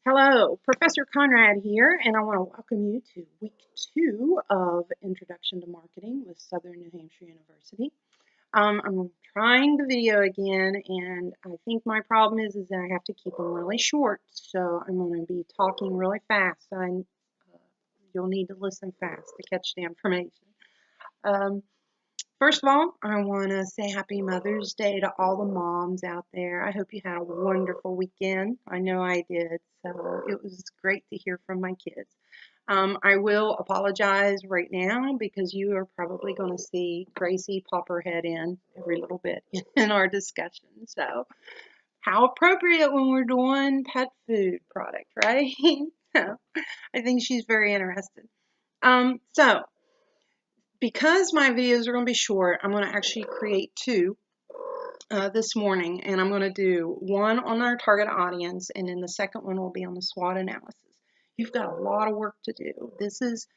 Hello, Professor Conrad here, and I want to welcome you to week 2 of Introduction to Marketing with Southern New Hampshire University. I'm trying the video again, and I think my problem is that I have to keep them really short, so I'm going to be talking really fast. You'll need to listen fast to catch the information. First of all, I want to say Happy Mother's Day to all the moms out there. I hope you had a wonderful weekend. I know I did, so it was great to hear from my kids. I will apologize right now because you are probably going to see Gracie pop her head in every little bit in our discussion. So, how appropriate when we're doing pet food product, right? So, I think she's very interested. So, because my videos are going to be short, I'm going to actually create 2 this morning, and I'm going to do one on our target audience, and then the second one will be on the SWOT analysis. You've got a lot of work to do. This is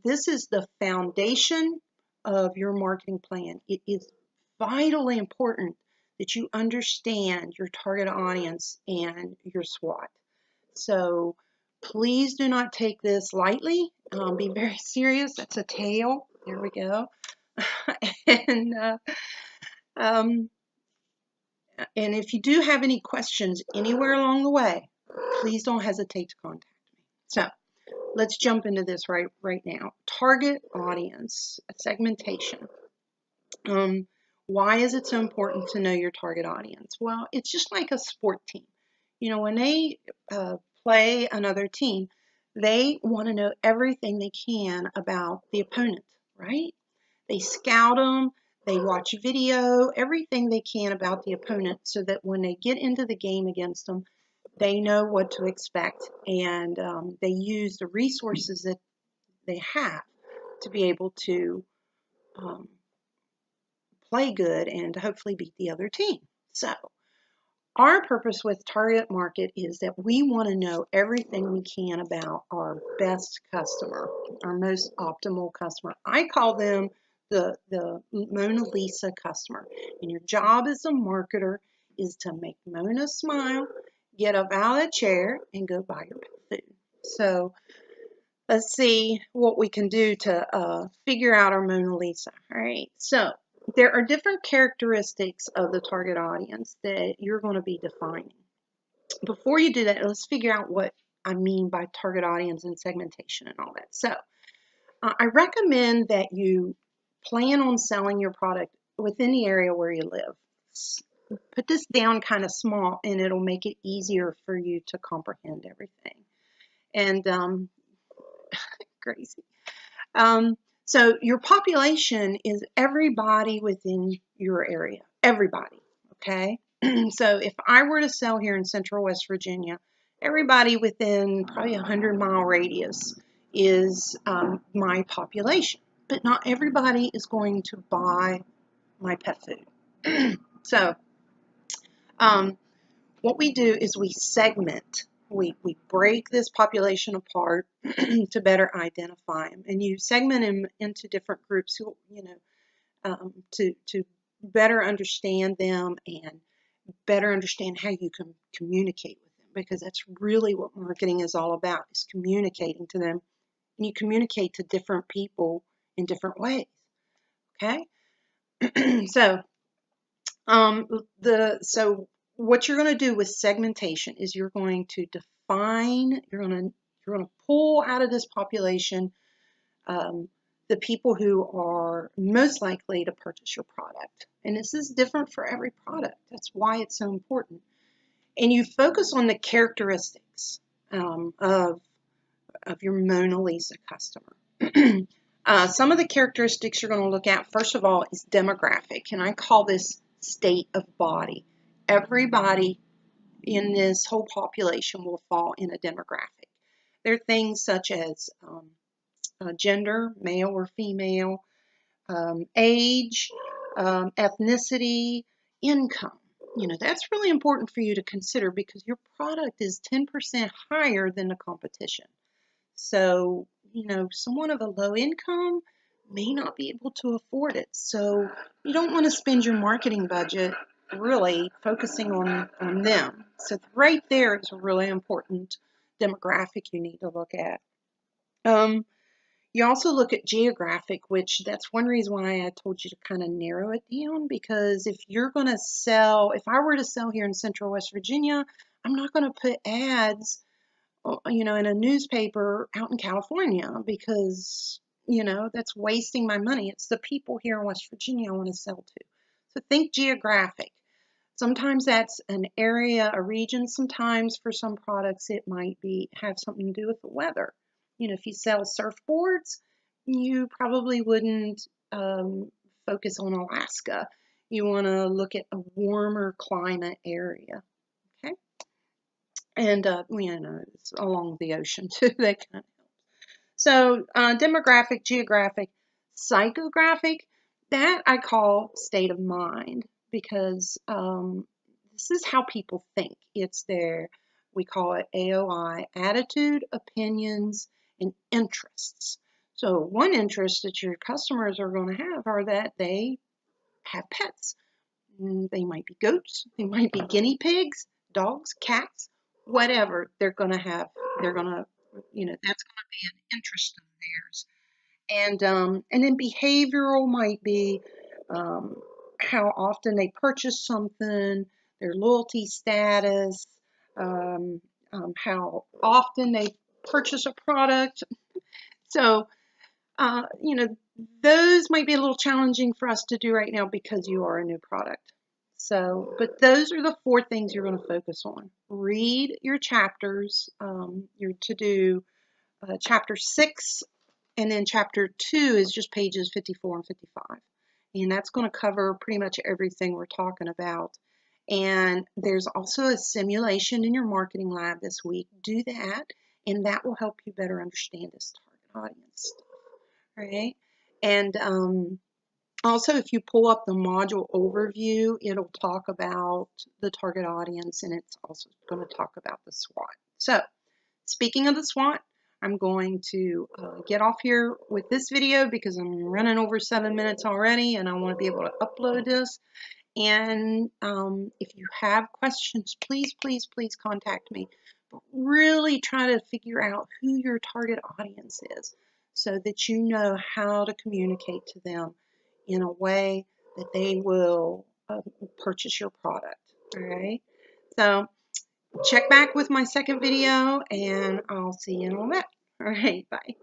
the foundation of your marketing plan. It is vitally important that you understand your target audience and your SWOT. So please do not take this lightly. Be very serious. That's a tail. There we go. and if you do have any questions anywhere along the way, please don't hesitate to contact me. So let's jump into this right now. Target audience segmentation. Why is it so important to know your target audience? Well, it's just like a sport team. You know, when they play another team, they want to know everything they can about the opponent, right? They scout them, they watch video, everything they can about the opponent so that when they get into the game against them, they know what to expect, and they use the resources that they have to be able to play good and to hopefully beat the other team. So our purpose with target market is that we want to know everything we can about our best customer, our most optimal customer. I call them the Mona Lisa customer. And your job as a marketer is to make Mona smile, get up out of the chair, and go buy your food. So let's see what we can do to figure out our Mona Lisa. All right. So there are different characteristics of the target audience that you're going to be defining. Before you do that, let's figure out what I mean by target audience and segmentation and all that. So I recommend that you plan on selling your product within the area where you live. Put this down kind of small, and it'll make it easier for you to comprehend everything. And crazy. So your population is everybody within your area. Everybody, okay? So if I were to sell here in Central West Virginia, everybody within probably a 100-mile radius is my population. But not everybody is going to buy my pet food. So what we do is we segment. We break this population apart to better identify them, and you segment them into different groups. To better understand them and better understand how you can communicate with them, because that's really what marketing is all about: is communicating to them, and you communicate to different people in different ways. Okay, so what you're going to do with segmentation is you're going to define, you're going to pull out of this population the people who are most likely to purchase your product. And this is different for every product. That's why it's so important. And you focus on the characteristics of your Mona Lisa customer. Some of the characteristics you're going to look at, first of all, is demographic. And I call this state of body. Everybody in this whole population will fall in a demographic. There are things such as gender, male or female, age, ethnicity, income. You know, that's really important for you to consider because your product is 10% higher than the competition. So, you know, someone of a low income may not be able to afford it. So you don't want to spend your marketing budget really focusing on them. So right there is a really important demographic you need to look at. You also look at geographic, which that's one reason why I told you to kind of narrow it down, because if you're going to sell, if I were to sell here in Central West Virginia, I'm not going to put ads, in a newspaper out in California, because, that's wasting my money. It's the people here in West Virginia I want to sell to. So think geographic. Sometimes that's an area, a region. Sometimes for some products it might have something to do with the weather. If you sell surfboards, you probably wouldn't focus on Alaska. You want to look at a warmer climate area. Okay, and it's along the ocean too. That kind of helps. So demographic, geographic, psychographic, that I call state of mind, because this is how people think. It's we call it AOI, attitude, opinions, and interests. So one interest that your customers are going to have are that they have pets. They might be goats, they might be guinea pigs, dogs, cats, whatever. They're going to, that's going to be an interest of theirs. And then behavioral might be how often they purchase something, their loyalty status, how often they purchase a product. So, those might be a little challenging for us to do right now because you are a new product. So, but those are the 4 things you're going to focus on. Read your chapters. You're to do chapter 6, and then chapter 2 is just pages 54 and 55. And that's going to cover pretty much everything we're talking about. And there's also a simulation in your marketing lab this week. Do that, and that will help you better understand this target audience. Right? And also, if you pull up the module overview, it'll talk about the target audience, and it's also going to talk about the SWOT. So, speaking of the SWOT, I'm going to get off here with this video because I'm running over 7 minutes already, and I want to be able to upload this. And if you have questions, please, please, please contact me. But really try to figure out who your target audience is so that you know how to communicate to them in a way that they will purchase your product. All right. So check back with my second video, and I'll see you in a little bit. All right. Bye.